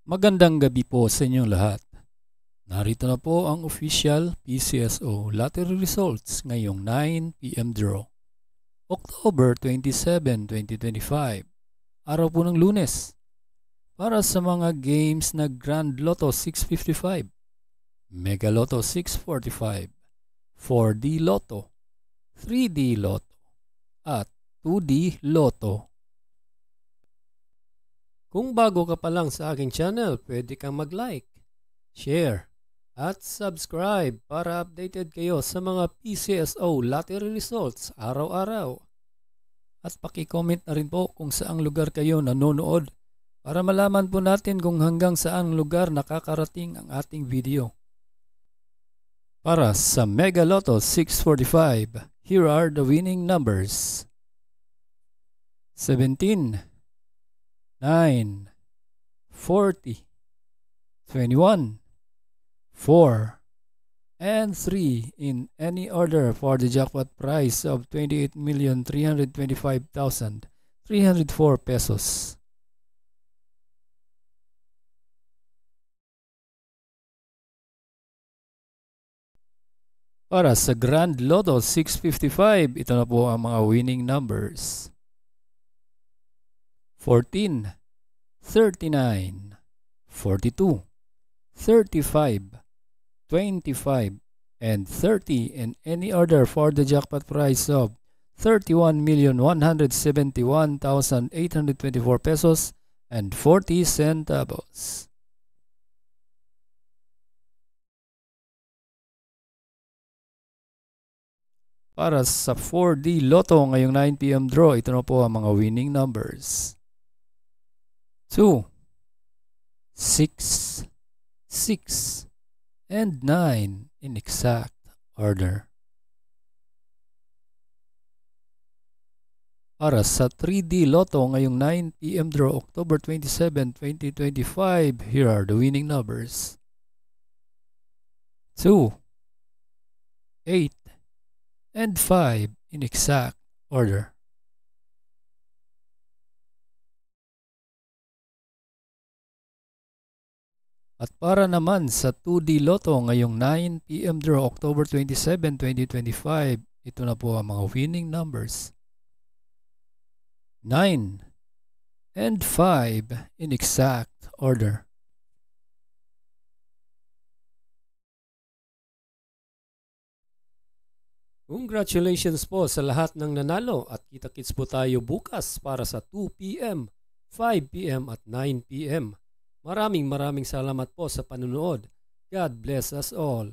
Magandang gabi po sa inyong lahat. Narito na po ang official PCSO lottery results ngayong 9 PM draw. October 27, 2025, araw po ng Lunes. Para sa mga games na Grand Lotto 655, Mega Lotto 645, 4D Lotto, 3D Lotto, at 2D Lotto. Kung bago ka pa lang sa aking channel, pwede kang mag-like, share, at subscribe para updated kayo sa mga PCSO lottery results araw-araw. At paki-comment na rin po kung saang lugar kayo nanonood para malaman po natin kung hanggang saang lugar nakakarating ang ating video. Para sa Mega Lotto 645, here are the winning numbers: 17, 9, 40, 21, 4, and 3 in any order for the jackpot prize of 28,325,304 pesos. Para sa Grand Lotto 655, ito na po ang mga winning numbers: 14, 39, 42, 35, 25, and 30 in any order for the jackpot prize of 31,171,824 pesos and 40 centavos. Para sa 4D Lotto ngayong 9 PM draw, ito na po ang mga winning numbers: 2, 6, 6, and 9 in exact order. Para sa 3D Lotto ngayong 9 PM draw, October 27, 2025, here are the winning numbers: 2, 8, and 5 in exact order. At para naman sa 2D Lotto ngayong 9 PM draw, October 27, 2025, ito na po ang mga winning numbers: 9 and 5 in exact order. Congratulations po sa lahat ng nanalo at kita-kits po tayo bukas para sa 2 PM, 5 PM at 9 PM. Maraming salamat po sa panunood. God bless us all.